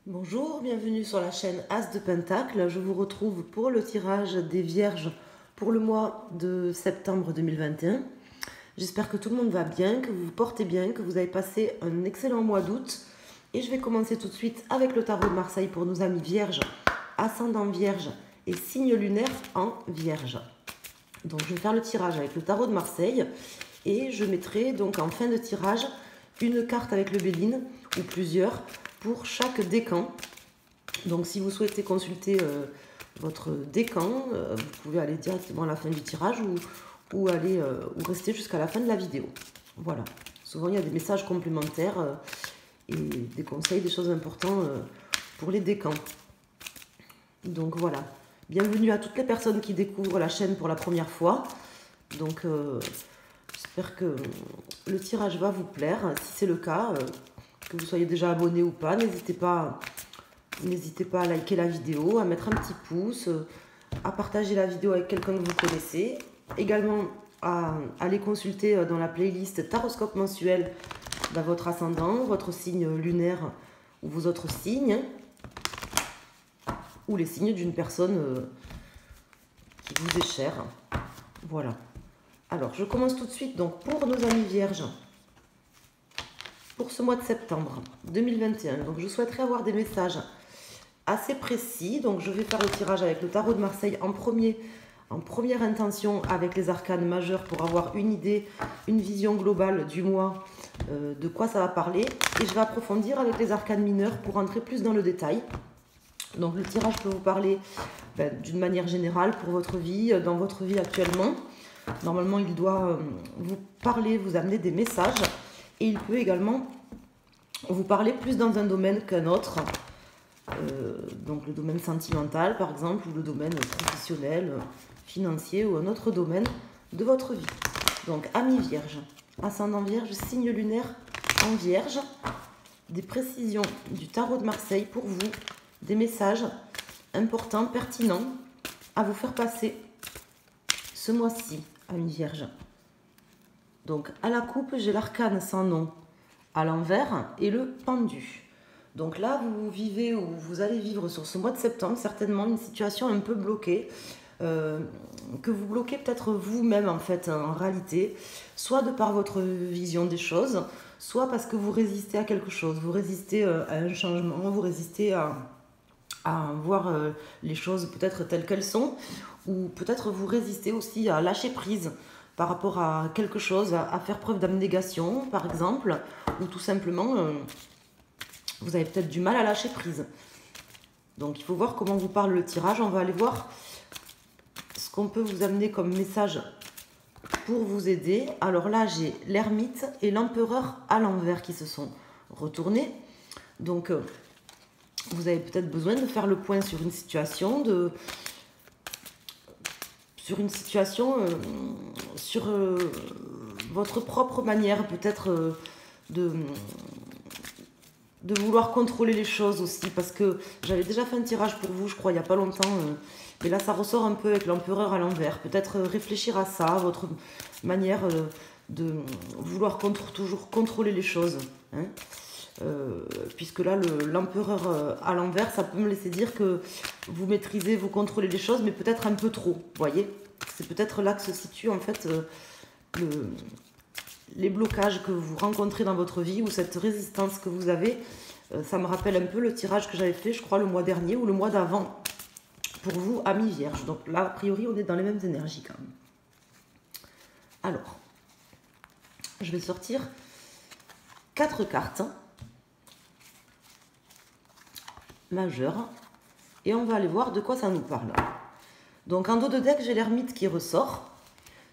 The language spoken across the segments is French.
Bonjour, bienvenue sur la chaîne As de Pentacle. Je vous retrouve pour le tirage des Vierges pour le mois de septembre 2021. J'espère que tout le monde va bien, que vous vous portez bien, que vous avez passé un excellent mois d'août. Et je vais commencer tout de suite avec le tarot de Marseille pour nos amis Vierges, ascendant Vierge et signe lunaire en Vierge. Donc je vais faire le tirage avec le tarot de Marseille et je mettrai donc en fin de tirage une carte avec le Béline ou plusieurs pour chaque décan. Donc si vous souhaitez consulter votre décan, vous pouvez aller directement à la fin du tirage ou rester jusqu'à la fin de la vidéo. Voilà. Souvent il y a des messages complémentaires et des conseils, des choses importantes pour les décans. Donc voilà. Bienvenue à toutes les personnes qui découvrent la chaîne pour la première fois. Donc j'espère que le tirage va vous plaire. Si c'est le cas, que vous soyez déjà abonné ou pas, n'hésitez pas à liker la vidéo, à mettre un petit pouce, à partager la vidéo avec quelqu'un que vous connaissez. Également à aller consulter dans la playlist Taroscope mensuel votre ascendant, votre signe lunaire ou vos autres signes, ou les signes d'une personne qui vous est chère. Voilà. Alors, je commence tout de suite donc pour nos amis vierges, pour ce mois de septembre 2021. Donc, je souhaiterais avoir des messages assez précis. Donc, je vais faire le tirage avec le tarot de Marseille en première intention avec les arcanes majeurs pour avoir une idée, une vision globale du mois, de quoi ça va parler. Et je vais approfondir avec les arcanes mineurs pour entrer plus dans le détail. Donc le tirage peut vous parler d'une manière générale pour votre vie, dans votre vie actuellement. Normalement, il doit vous parler, vous amener des messages. Et il peut également vous parler plus dans un domaine qu'un autre. Donc le domaine sentimental, par exemple, ou le domaine professionnel, financier, ou un autre domaine de votre vie. Donc, amis vierges, ascendant vierge, signe lunaire en vierge. Des précisions du tarot de Marseille pour vous. Des messages importants, pertinents à vous faire passer ce mois-ci, amis vierges. Donc, à la coupe, j'ai l'arcane sans nom à l'envers et le pendu. Donc là, vous vivez ou vous allez vivre sur ce mois de septembre certainement une situation un peu bloquée, que vous bloquez peut-être vous-même en fait en réalité, soit de par votre vision des choses, soit parce que vous résistez à quelque chose, vous résistez à un changement, vous résistez à voir les choses peut-être telles qu'elles sont, ou peut-être vous résistez aussi à lâcher prise par rapport à quelque chose, à faire preuve d'abnégation par exemple, ou tout simplement vous avez peut-être du mal à lâcher prise. Donc il faut voir comment vous parle le tirage. On va aller voir ce qu'on peut vous amener comme message pour vous aider. Alors là, j'ai l'ermite et l'empereur à l'envers qui se sont retournés. Donc vous avez peut-être besoin de faire le point sur une situation, sur votre propre manière peut-être de vouloir contrôler les choses aussi, parce que j'avais déjà fait un tirage pour vous, je crois, il n'y a pas longtemps, mais là ça ressort un peu avec l'empereur à l'envers. Peut-être réfléchir à ça, votre manière de vouloir toujours contrôler les choses, hein. Puisque là l'empereur à l'envers, ça peut me laisser dire que vous maîtrisez, vous contrôlez les choses, mais peut-être un peu trop, vous voyez. C'est peut-être là que se situe en fait les blocages que vous rencontrez dans votre vie, ou cette résistance que vous avez. Ça me rappelle un peu le tirage que j'avais fait, je crois, le mois dernier ou le mois d'avant, pour vous, amis vierges. Donc là, a priori, on est dans les mêmes énergies quand même. Alors, je vais sortir 4 cartes majeures et on va aller voir de quoi ça nous parle. Donc en dos de deck, j'ai l'ermite qui ressort,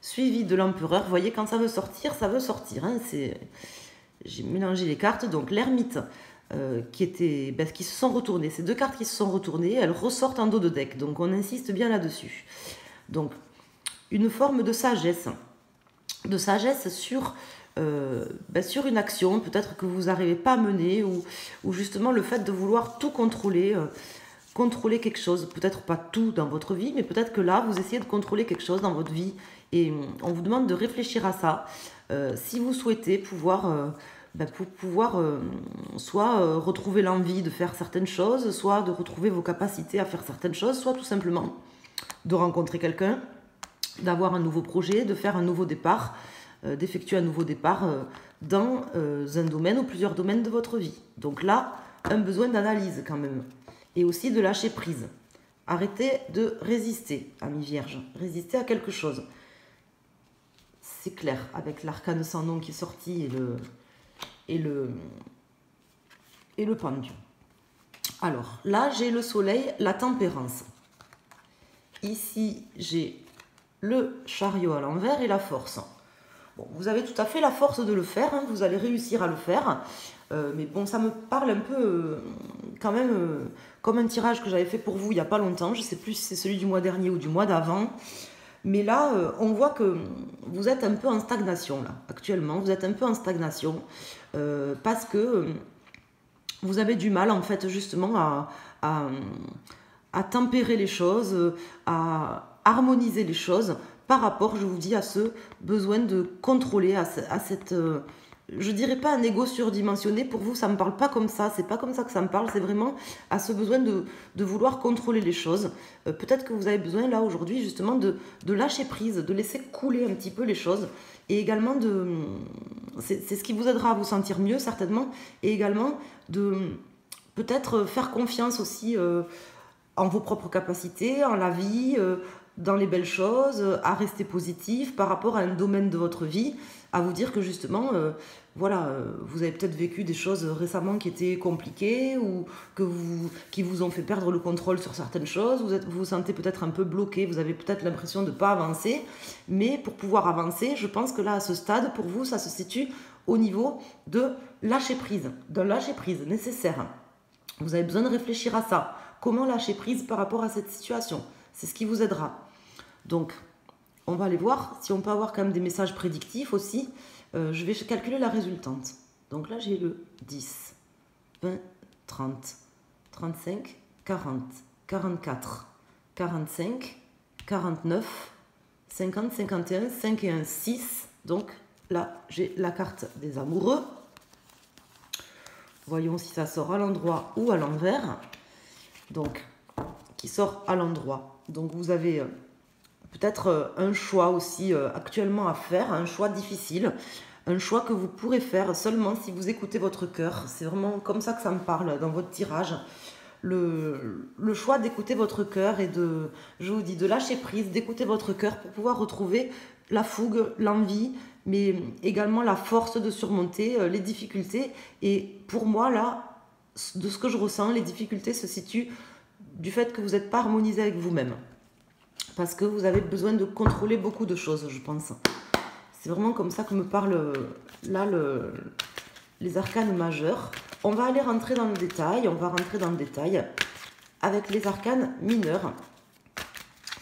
suivi de l'empereur. Vous voyez, quand ça veut sortir, hein. J'ai mélangé les cartes. Donc l'ermite qui se sont retournées. Ces deux cartes qui se sont retournées, elles ressortent en dos de deck. Donc on insiste bien là-dessus. Donc une forme de sagesse sur une action peut-être que vous n'arrivez pas à mener, ou justement le fait de vouloir tout contrôler. Contrôler quelque chose, peut-être pas tout dans votre vie, mais peut-être que là, vous essayez de contrôler quelque chose dans votre vie et on vous demande de réfléchir à ça. Si vous souhaitez pouvoir pour pouvoir soit retrouver l'envie de faire certaines choses, soit de retrouver vos capacités à faire certaines choses, soit tout simplement de rencontrer quelqu'un, d'avoir un nouveau projet, de faire un nouveau départ, d'effectuer un nouveau départ dans un domaine ou plusieurs domaines de votre vie. Donc là, un besoin d'analyse quand même. Et aussi de lâcher prise. Arrêtez de résister, amis vierges. Résister à quelque chose. C'est clair, avec l'arcane sans nom qui est sorti et le pendu. Alors, là, j'ai le soleil, la tempérance. Ici, j'ai le chariot à l'envers et la force. Bon, vous avez tout à fait la force de le faire, hein, vous allez réussir à le faire. Mais bon, ça me parle un peu quand même comme un tirage que j'avais fait pour vous il n'y a pas longtemps. Je ne sais plus si c'est celui du mois dernier ou du mois d'avant. Mais là, on voit que vous êtes un peu en stagnation, là, actuellement. Vous êtes un peu en stagnation parce que vous avez du mal, en fait, justement, à tempérer les choses, à harmoniser les choses par rapport, je vous dis, à ce besoin de contrôler, à cette... je dirais pas un ego surdimensionné, pour vous, ça me parle pas comme ça, c'est pas comme ça que ça me parle, c'est vraiment à ce besoin de vouloir contrôler les choses. Peut-être que vous avez besoin, là, aujourd'hui, justement, de lâcher prise, de laisser couler un petit peu les choses, et également c'est ce qui vous aidera à vous sentir mieux, certainement, et également de peut-être faire confiance aussi en vos propres capacités, en la vie, dans les belles choses, à rester positif par rapport à un domaine de votre vie, à vous dire que justement, voilà, vous avez peut-être vécu des choses récemment qui étaient compliquées ou qui vous ont fait perdre le contrôle sur certaines choses, vous vous sentez peut-être un peu bloqué, vous avez peut-être l'impression de ne pas avancer, mais pour pouvoir avancer, je pense que là, à ce stade, pour vous, ça se situe au niveau de lâcher prise, d'un lâcher prise nécessaire. Vous avez besoin de réfléchir à ça. Comment lâcher prise par rapport à cette situation? C'est ce qui vous aidera. Donc, on va aller voir si on peut avoir quand même des messages prédictifs aussi. Je vais calculer la résultante. Donc là, j'ai le 10, 20, 30, 35, 40, 44, 45, 49, 50, 51, 5 et 1, 6. Donc là, j'ai la carte des amoureux. Voyons si ça sort à l'endroit ou à l'envers. Donc, qui sort à l'endroit. Donc, vous avez peut-être un choix aussi actuellement à faire, un choix difficile, un choix que vous pourrez faire seulement si vous écoutez votre cœur. C'est vraiment comme ça que ça me parle dans votre tirage. Le choix d'écouter votre cœur et je vous dis, de lâcher prise, d'écouter votre cœur pour pouvoir retrouver la fougue, l'envie, mais également la force de surmonter les difficultés. Et pour moi, là, de ce que je ressens, les difficultés se situent du fait que vous n'êtes pas harmonisé avec vous-même. Parce que vous avez besoin de contrôler beaucoup de choses, je pense. C'est vraiment comme ça que me parlent là les arcanes majeurs. On va aller rentrer dans le détail, avec les arcanes mineurs.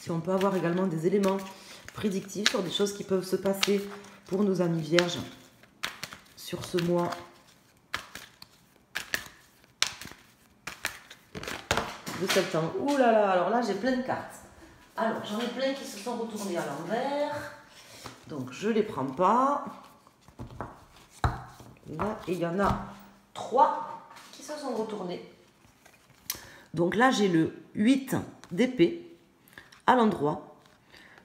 Si on peut avoir également des éléments prédictifs sur des choses qui peuvent se passer pour nos amis vierges sur ce mois de septembre. Ouh là là, alors là j'ai plein de cartes. Alors j'en ai plein qui se sont retournés à l'envers. Donc je ne les prends pas. Là, et il y en a 3 qui se sont retournés. Donc là j'ai le 8 d'épée à l'endroit,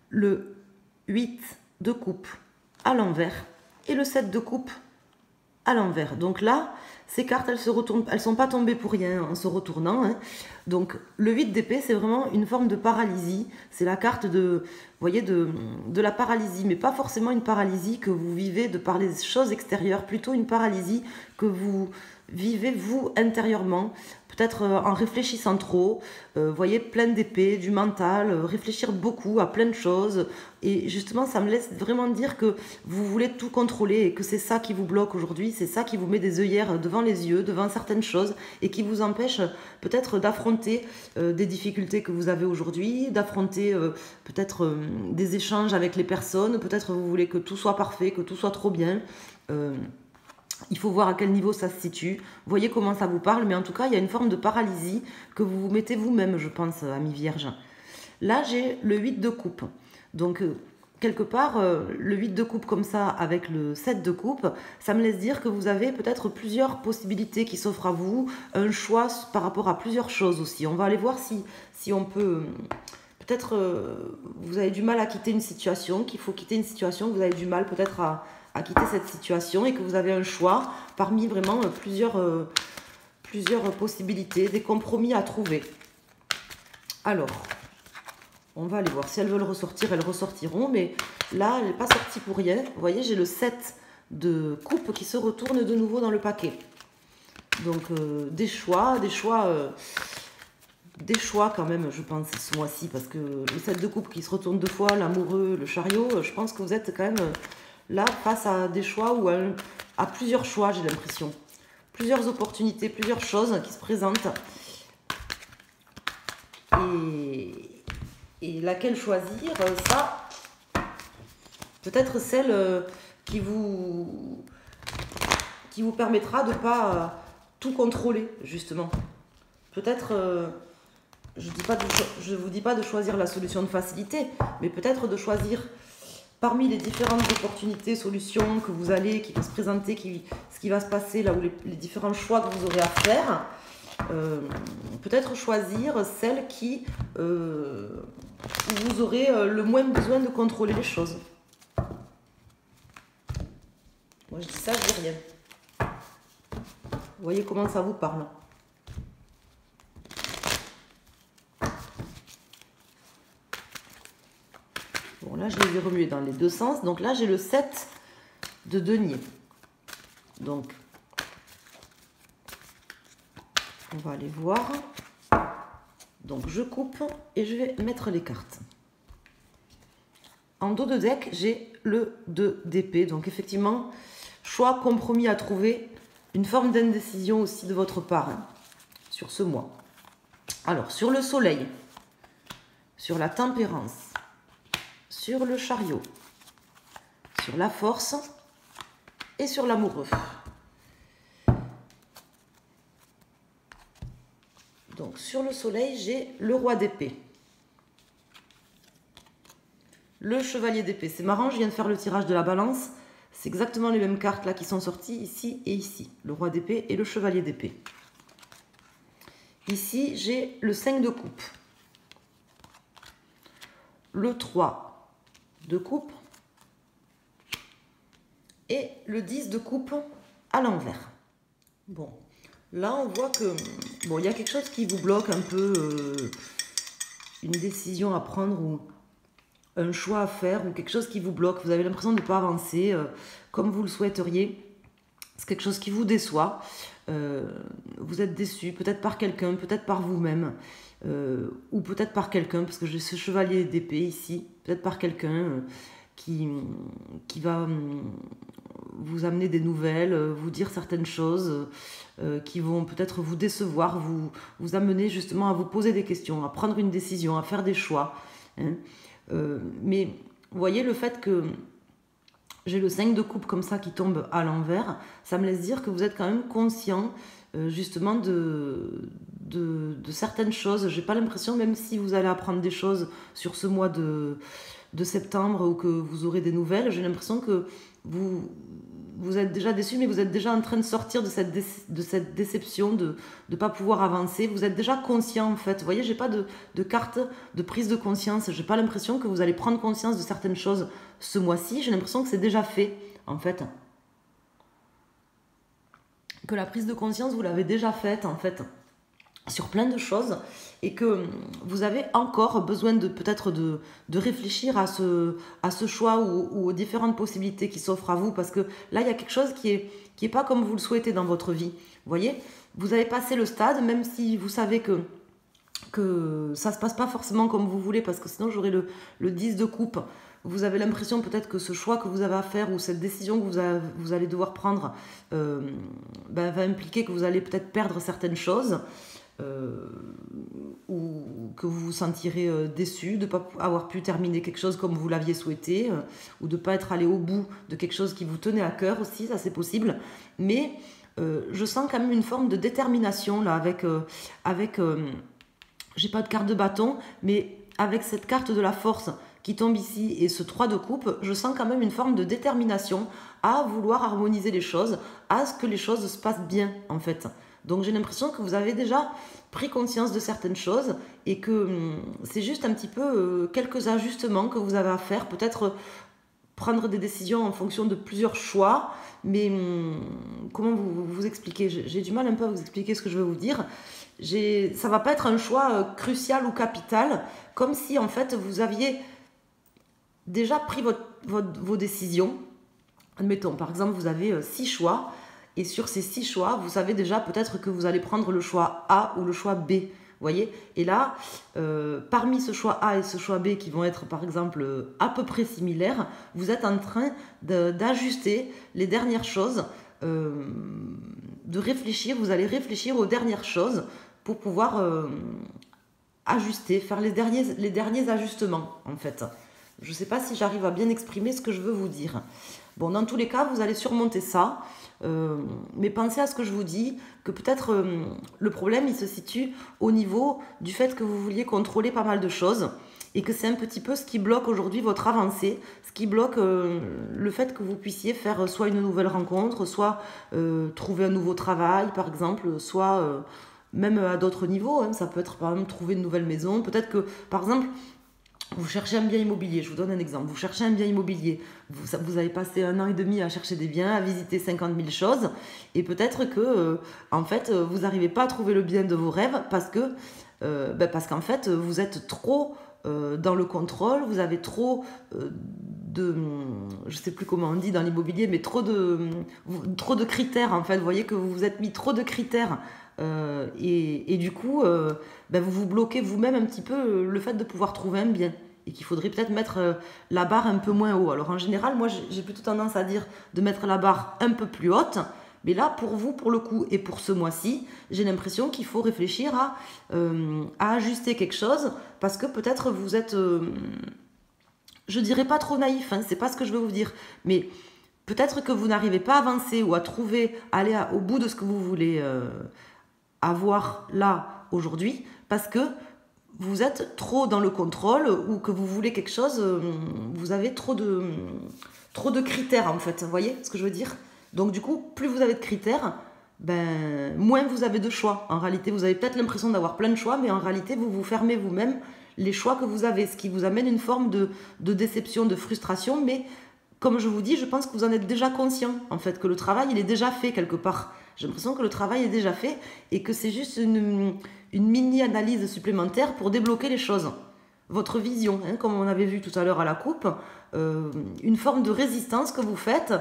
le 8 de coupe à l'envers et le 7 de coupe à l'envers. Donc là, ces cartes, elles se retournent, elles ne sont pas tombées pour rien en se retournant. Hein. Donc le 8 d'épée, c'est vraiment une forme de paralysie. C'est la carte de, vous voyez, de la paralysie, mais pas forcément une paralysie que vous vivez de par les choses extérieures, plutôt une paralysie que vous vivez vous intérieurement, peut-être en réfléchissant trop, voyez, plein d'épées, du mental, réfléchir beaucoup à plein de choses, et justement ça me laisse vraiment dire que vous voulez tout contrôler et que c'est ça qui vous bloque aujourd'hui, c'est ça qui vous met des œillères devant les yeux, devant certaines choses, et qui vous empêche peut-être d'affronter des difficultés que vous avez aujourd'hui, d'affronter peut-être des échanges avec les personnes, peut-être vous voulez que tout soit parfait, que tout soit trop bien. Il faut voir à quel niveau ça se situe. Vous voyez comment ça vous parle, mais en tout cas, il y a une forme de paralysie que vous vous mettez vous-même, je pense, amis vierges. Là, j'ai le 8 de coupe. Donc, quelque part, le 8 de coupe comme ça avec le 7 de coupe, ça me laisse dire que vous avez peut-être plusieurs possibilités qui s'offrent à vous, un choix par rapport à plusieurs choses aussi. On va aller voir si on peut... Peut-être vous avez du mal à quitter une situation, qu'il faut quitter une situation, que vous avez du mal peut-être à quitter cette situation et que vous avez un choix parmi vraiment plusieurs possibilités, des compromis à trouver. Alors... on va aller voir. Si elles veulent ressortir, elles ressortiront. Mais là, elle n'est pas sortie pour rien. Vous voyez, j'ai le 7 de coupe qui se retourne de nouveau dans le paquet. Donc, des choix quand même, je pense, ce mois-ci. Parce que le 7 de coupe qui se retourne 2 fois, l'amoureux, le chariot, je pense que vous êtes quand même là face à des choix ou à plusieurs choix, j'ai l'impression. Plusieurs opportunités, plusieurs choses qui se présentent. Et laquelle choisir, ça, peut-être celle qui vous permettra de ne pas tout contrôler, justement. Peut-être, je vous dis pas de choisir la solution de facilité, mais peut-être de choisir parmi les différentes opportunités, solutions que vous allez, qui vont se présenter, ce qui va se passer, là où les différents choix que vous aurez à faire. Peut-être choisir celle qui vous aurez le moins besoin de contrôler les choses. Moi je dis ça, je dis rien. Vous voyez comment ça vous parle. Bon là je les ai remués dans les deux sens. Donc là j'ai le 7 de denier. Donc on va aller voir. Donc je coupe et je vais mettre les cartes. En dos de deck, j'ai le 2 d'épée. Donc effectivement, choix, compromis à trouver. Une forme d'indécision aussi de votre part sur ce mois. Alors, sur le soleil, sur la tempérance, sur le chariot, sur la force et sur l'amoureux. Donc, sur le soleil, j'ai le roi d'épée. Le chevalier d'épée. C'est marrant, je viens de faire le tirage de la balance. C'est exactement les mêmes cartes là qui sont sorties ici et ici. Le roi d'épée et le chevalier d'épée. Ici, j'ai le 5 de coupe. Le 3 de coupe. Et le 10 de coupe à l'envers. Bon. Là, on voit que bon, il y a quelque chose qui vous bloque un peu, une décision à prendre ou un choix à faire ou quelque chose qui vous bloque. Vous avez l'impression de ne pas avancer comme vous le souhaiteriez. C'est quelque chose qui vous déçoit. Vous êtes déçu, peut-être par quelqu'un, peut-être par vous-même, ou peut-être par quelqu'un, parce que j'ai ce chevalier d'épée ici, peut-être par quelqu'un qui va vous amener des nouvelles, vous dire certaines choses qui vont peut-être vous décevoir, vous amener justement à vous poser des questions, à prendre une décision, à faire des choix. Hein. Mais vous voyez, le fait que j'ai le 5 de coupe comme ça qui tombe à l'envers, ça me laisse dire que vous êtes quand même conscient justement de certaines choses. J'ai pas l'impression, même si vous allez apprendre des choses sur ce mois de septembre ou que vous aurez des nouvelles, j'ai l'impression que vous êtes déjà déçu, mais vous êtes déjà en train de sortir de cette déception, de ne pas pouvoir avancer. Vous êtes déjà conscient en fait. Vous voyez, j'ai pas de carte de prise de conscience. J'ai pas l'impression que vous allez prendre conscience de certaines choses ce mois-ci. J'ai l'impression que c'est déjà fait en fait. Que la prise de conscience, vous l'avez déjà faite en fait. Sur plein de choses et que vous avez encore besoin de peut-être de réfléchir à ce choix ou aux différentes possibilités qui s'offrent à vous, parce que là il y a quelque chose qui est pas comme vous le souhaitez dans votre vie. Vous voyez, vous avez passé le stade, même si vous savez que ça se passe pas forcément comme vous voulez, parce que sinon j'aurais le 10 de coupe. Vous avez l'impression peut-être que ce choix que vous avez à faire ou cette décision que vous allez devoir prendre va impliquer que vous allez peut-être perdre certaines choses. Ou que vous vous sentirez déçu de ne pas avoir pu terminer quelque chose comme vous l'aviez souhaité, ou de ne pas être allé au bout de quelque chose qui vous tenait à cœur aussi, ça c'est possible. Mais je sens quand même une forme de détermination là, avec j'ai pas de carte de bâton, mais avec cette carte de la force qui tombe ici et ce 3 de coupe, je sens quand même une forme de détermination à vouloir harmoniser les choses, à ce que les choses se passent bien en fait. Donc j'ai l'impression que vous avez déjà pris conscience de certaines choses et que c'est juste un petit peu quelques ajustements que vous avez à faire, peut-être prendre des décisions en fonction de plusieurs choix, mais comment vous expliquer? J'ai du mal un peu à vous expliquer ce que je veux vous dire. Ça va pas être un choix crucial ou capital, comme si en fait vous aviez déjà pris vos décisions. Admettons, par exemple, vous avez 6 choix, et sur ces 6 choix, vous savez déjà peut-être que vous allez prendre le choix A ou le choix B. Vous voyez? Et là, parmi ce choix A et ce choix B qui vont être par exemple à peu près similaires, vous êtes en train d'ajuster les dernières choses, de réfléchir, vous allez réfléchir aux dernières choses pour pouvoir ajuster, faire les derniers ajustements en fait. Je ne sais pas si j'arrive à bien exprimer ce que je veux vous dire. Bon, dans tous les cas, vous allez surmonter ça. Mais pensez à ce que je vous dis, que peut-être le problème, il se situe au niveau du fait que vous vouliez contrôler pas mal de choses et que c'est un petit peu ce qui bloque aujourd'hui votre avancée, ce qui bloque le fait que vous puissiez faire soit une nouvelle rencontre, soit trouver un nouveau travail, par exemple, soit même à d'autres niveaux. Hein, ça peut être, par exemple, trouver une nouvelle maison. Peut-être que, par exemple, vous cherchez un bien immobilier, je vous donne un exemple. Vous cherchez un bien immobilier, vous avez passé 1 an et demi à chercher des biens, à visiter 50 000 choses, et peut-être que, en fait, vous n'arrivez pas à trouver le bien de vos rêves parce qu'en fait, vous êtes trop dans le contrôle, vous avez trop je ne sais plus comment on dit dans l'immobilier, mais trop de critères, en fait. Vous voyez que vous vous êtes mis trop de critères. Et du coup, vous vous bloquez vous-même un petit peu le fait de pouvoir trouver un bien et qu'il faudrait peut-être mettre la barre un peu moins haut. Alors en général, moi j'ai plutôt tendance à dire de mettre la barre un peu plus haute, mais là pour vous, pour le coup, et pour ce mois-ci, j'ai l'impression qu'il faut réfléchir à ajuster quelque chose parce que peut-être vous êtes, je dirais pas trop naïf, hein, c'est pas ce que je veux vous dire, mais peut-être que vous n'arrivez pas à avancer ou à trouver, aller au bout de ce que vous voulez avoir là aujourd'hui parce que vous êtes trop dans le contrôle ou que vous voulez quelque chose, vous avez trop de critères en fait, vous voyez ce que je veux dire? Donc du coup, plus vous avez de critères, moins vous avez de choix. En réalité, vous avez peut-être l'impression d'avoir plein de choix, mais en réalité, vous vous fermez vous-même les choix que vous avez, ce qui vous amène une forme de déception, de frustration, mais comme je vous dis, je pense que vous en êtes déjà conscient, en fait, que le travail, il est déjà fait quelque part. J'ai l'impression que le travail est déjà fait et que c'est juste une mini-analyse supplémentaire pour débloquer les choses. Votre vision, hein, comme on avait vu tout à l'heure à la coupe, une forme de résistance que vous faites.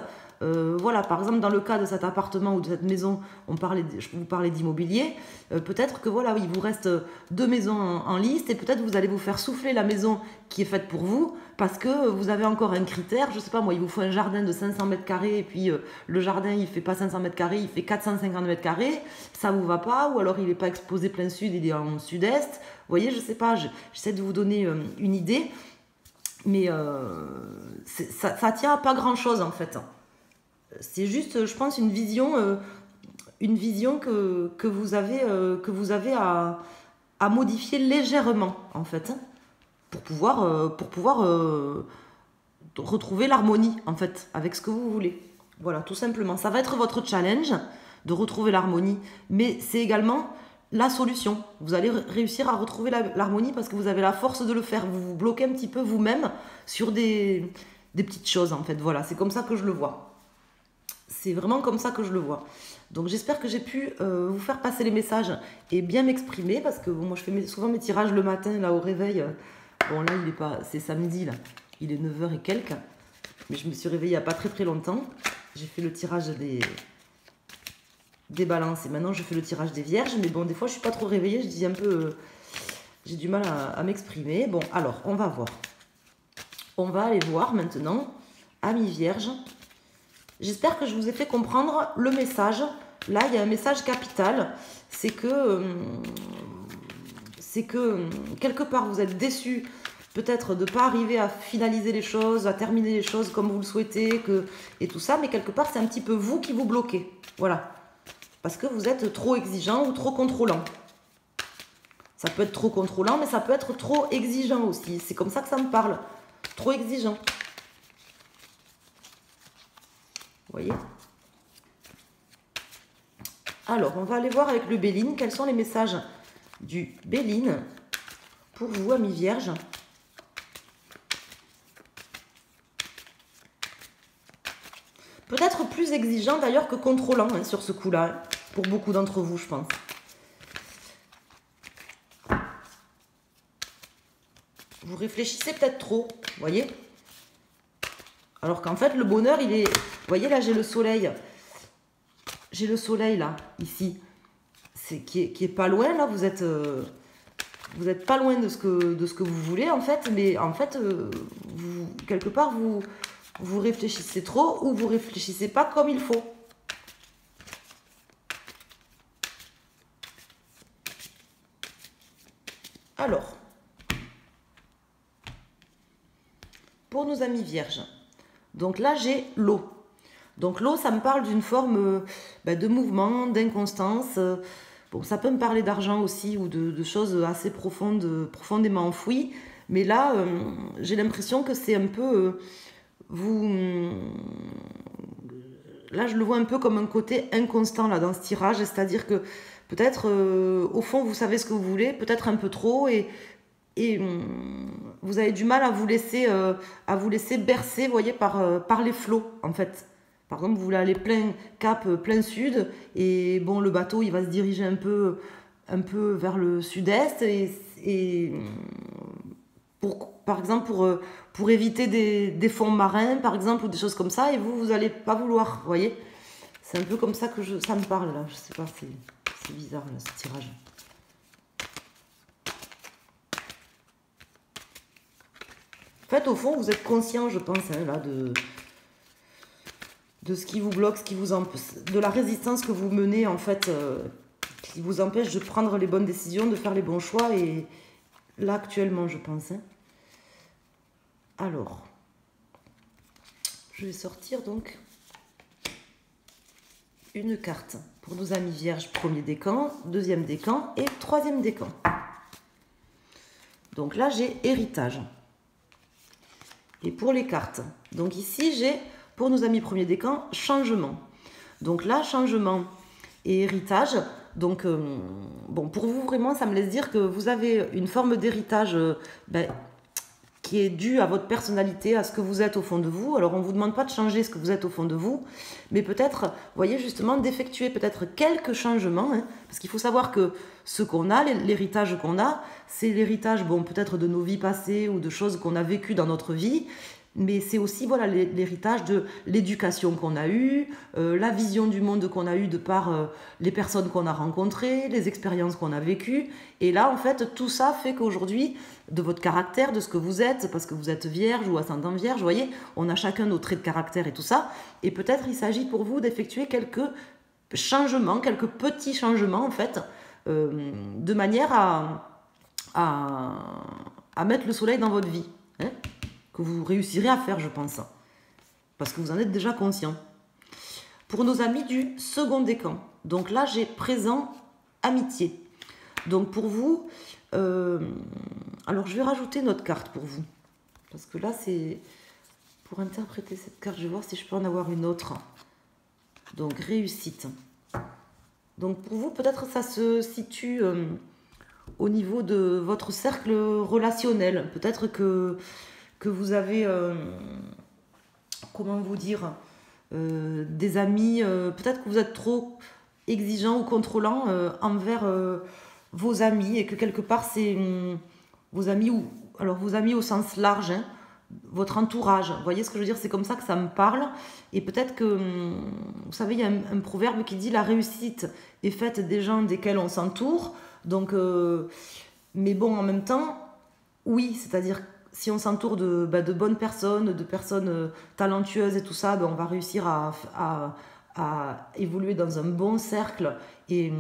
Voilà, par exemple, dans le cas de cet appartement ou de cette maison, je vous parlais d'immobilier, peut-être que voilà, il vous reste 2 maisons en liste et peut-être vous allez vous faire souffler la maison qui est faite pour vous parce que vous avez encore un critère, je sais pas moi, il vous faut un jardin de 500 mètres carrés et puis le jardin il fait pas 500 mètres carrés, il fait 450 mètres carrés, ça vous va pas, ou alors il n'est pas exposé plein sud, il est en sud-est, vous voyez, je sais pas, j'essaie de vous donner une idée, mais ça tient à pas grand-chose en fait. C'est juste, je pense, une vision que vous avez à modifier légèrement, en fait, pour pouvoir retrouver l'harmonie, en fait, avec ce que vous voulez. Voilà, tout simplement. Ça va être votre challenge de retrouver l'harmonie, mais c'est également la solution. Vous allez réussir à retrouver l'harmonie parce que vous avez la force de le faire. Vous vous bloquez un petit peu vous-même sur des petites choses, en fait. Voilà, c'est comme ça que je le vois. C'est vraiment comme ça que je le vois. Donc j'espère que j'ai pu vous faire passer les messages et bien m'exprimer parce que moi je fais souvent mes tirages le matin là au réveil. Bon là c'est samedi là, il est 9h et quelques. Mais je me suis réveillée il n'y a pas très longtemps. J'ai fait le tirage des balances et maintenant je fais le tirage des vierges. Mais bon, des fois je suis pas trop réveillée, je dis un peu... j'ai du mal à m'exprimer. Bon alors on va voir. On va aller voir maintenant, amis vierges. J'espère que je vous ai fait comprendre le message. Là, il y a un message capital. C'est que quelque part, vous êtes déçus peut-être de ne pas arriver à finaliser les choses, à terminer les choses comme vous le souhaitez, et tout ça. Mais quelque part, c'est un petit peu vous qui vous bloquez. Voilà. Parce que vous êtes trop exigeant ou trop contrôlant. Ça peut être trop contrôlant, mais ça peut être trop exigeant aussi. C'est comme ça que ça me parle. trop exigeant. Vous voyez? Alors, on va aller voir avec le Béline quels sont les messages du Béline pour vous, amis vierges. Peut-être plus exigeant d'ailleurs que contrôlant hein, sur ce coup-là, hein, pour beaucoup d'entre vous, je pense. Vous réfléchissez peut-être trop, vous voyez? Alors qu'en fait, le bonheur, il est... Vous voyez, là, j'ai le soleil. J'ai le soleil, là, ici. Qui est pas loin, là. Vous êtes pas loin de ce que vous voulez, en fait. Mais en fait, quelque part, vous réfléchissez trop ou vous réfléchissez pas comme il faut. Alors, pour nos amis vierges, donc là, j'ai l'eau. Donc l'eau, ça me parle d'une forme de mouvement, d'inconstance. Bon, ça peut me parler d'argent aussi ou de choses assez profondes, profondément enfouies. Mais là, j'ai l'impression que c'est un peu... Là, je le vois un peu comme un côté inconstant là, dans ce tirage. C'est-à-dire que peut-être, au fond, vous savez ce que vous voulez, peut-être un peu trop. Et vous avez du mal à vous laisser bercer, vous voyez, par les flots, en fait. Par exemple, vous voulez aller plein cap, plein sud, et bon, le bateau, il va se diriger un peu vers le sud-est, et par exemple, pour éviter des fonds marins, par exemple, ou des choses comme ça, et vous n'allez pas vouloir, vous voyez. C'est un peu comme ça que ça me parle, là. Je sais pas, c'est bizarre, là, ce tirage. En fait, au fond, vous êtes conscient, je pense, hein, là, de ce qui vous bloque, de la résistance que vous menez, en fait, qui vous empêche de prendre les bonnes décisions, de faire les bons choix, et là, actuellement, je pense. Hein. Alors, je vais sortir, donc, une carte pour nos amis vierges, premier décan, deuxième décan et troisième décan. Donc là, j'ai héritage. Et pour les cartes, donc ici, j'ai... Pour nos amis premier décan, changement. Donc là, changement et héritage. Donc, bon, pour vous, vraiment, ça me laisse dire que vous avez une forme d'héritage qui est due à votre personnalité, à ce que vous êtes au fond de vous. Alors, on ne vous demande pas de changer ce que vous êtes au fond de vous, mais peut-être, vous voyez, justement, d'effectuer peut-être quelques changements. Hein, parce qu'il faut savoir que ce qu'on a, l'héritage qu'on a, c'est l'héritage, bon, peut-être de nos vies passées ou de choses qu'on a vécues dans notre vie. Mais c'est aussi voilà, l'héritage de l'éducation qu'on a eue, la vision du monde qu'on a eue de par les personnes qu'on a rencontrées, les expériences qu'on a vécues. Et là, en fait, tout ça fait qu'aujourd'hui, de votre caractère, de ce que vous êtes, parce que vous êtes vierge ou ascendant vierge, vous voyez, on a chacun nos traits de caractère et tout ça. Et peut-être il s'agit pour vous d'effectuer quelques changements, quelques petits changements, en fait, de manière à mettre le soleil dans votre vie. Hein, que vous réussirez à faire, je pense. Parce que vous en êtes déjà conscient. Pour nos amis du second décan. Donc là, j'ai présent, amitié. Donc pour vous, alors je vais rajouter notre carte pour vous. Parce que là, c'est... Pour interpréter cette carte, je vais voir si je peux en avoir une autre. Donc réussite. Donc pour vous, peut-être ça se situe au niveau de votre cercle relationnel. Peut-être que vous avez, comment vous dire, des amis, peut-être que vous êtes trop exigeant ou contrôlant envers vos amis et que quelque part c'est vos amis, alors vos amis au sens large, hein, votre entourage, vous voyez ce que je veux dire, c'est comme ça que ça me parle. Et peut-être que, vous savez, il y a un proverbe qui dit la réussite est faite des gens desquels on s'entoure. Donc, mais bon, en même temps, oui, c'est-à-dire si on s'entoure de bonnes personnes, de personnes talentueuses et tout ça, on va réussir à évoluer dans un bon cercle et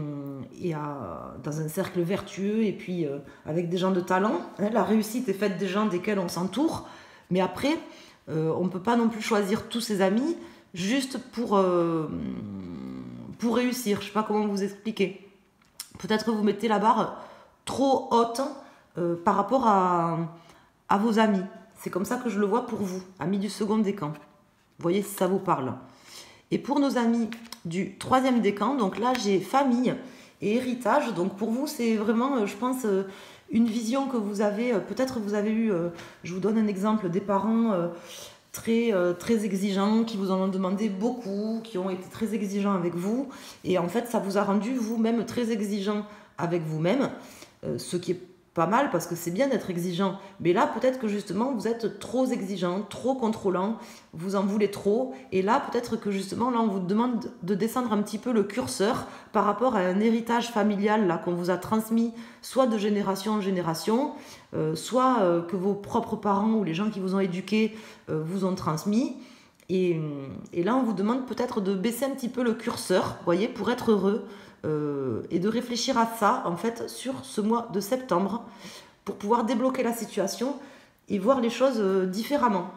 dans un cercle vertueux et puis avec des gens de talent. Hein, la réussite est faite des gens desquels on s'entoure, mais après, on ne peut pas non plus choisir tous ses amis juste pour réussir. Je ne sais pas comment vous expliquer. Peut-être que vous mettez la barre trop haute par rapport à vos amis. C'est comme ça que je le vois pour vous, amis du second décan. Vous voyez si ça vous parle. Et pour nos amis du troisième décan, donc là j'ai famille et héritage. Donc pour vous c'est vraiment, je pense, une vision que vous avez. Peut-être vous avez eu, je vous donne un exemple, des parents très exigeants, qui vous en ont demandé beaucoup, qui ont été très exigeants avec vous. Et en fait ça vous a rendu vous-même très exigeant avec vous-même, ce qui est pas mal parce que c'est bien d'être exigeant, mais là peut-être que justement vous êtes trop exigeant, trop contrôlant, vous en voulez trop, et là peut-être que justement là on vous demande de descendre un petit peu le curseur par rapport à un héritage familial là qu'on vous a transmis soit de génération en génération, soit que vos propres parents ou les gens qui vous ont éduqué vous ont transmis. Et là on vous demande peut-être de baisser un petit peu le curseur, vous voyez, pour être heureux. Et de réfléchir à ça en fait sur ce mois de septembre pour pouvoir débloquer la situation et voir les choses différemment.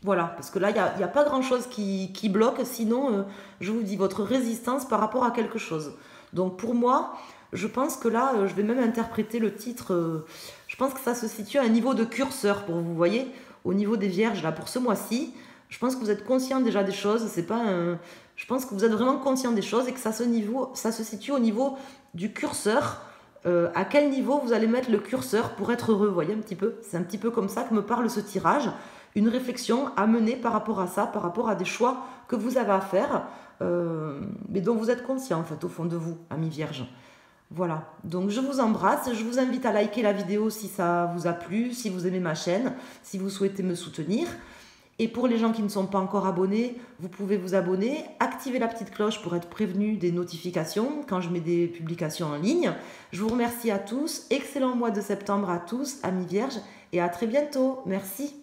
Voilà, parce que là il n'y a pas grand chose qui bloque, sinon je vous dis votre résistance par rapport à quelque chose. Donc pour moi, je pense que là je vais même interpréter le titre, je pense que ça se situe à un niveau de curseur pour vous, voyez, au niveau des vierges là pour ce mois-ci. Je pense que vous êtes conscient déjà des choses, c'est pas un... Je pense que vous êtes vraiment conscient des choses et que ça se situe au niveau du curseur. À quel niveau vous allez mettre le curseur pour être heureux, vous voyez un petit peu. C'est un petit peu comme ça que me parle ce tirage. Une réflexion à mener par rapport à ça, par rapport à des choix que vous avez à faire, mais dont vous êtes conscient en fait au fond de vous, amis vierges. Voilà, donc je vous embrasse, je vous invite à liker la vidéo si ça vous a plu, si vous aimez ma chaîne, si vous souhaitez me soutenir. Et pour les gens qui ne sont pas encore abonnés, vous pouvez vous abonner, activer la petite cloche pour être prévenu des notifications quand je mets des publications en ligne. Je vous remercie à tous, excellent mois de septembre à tous, amis vierges, et à très bientôt. Merci.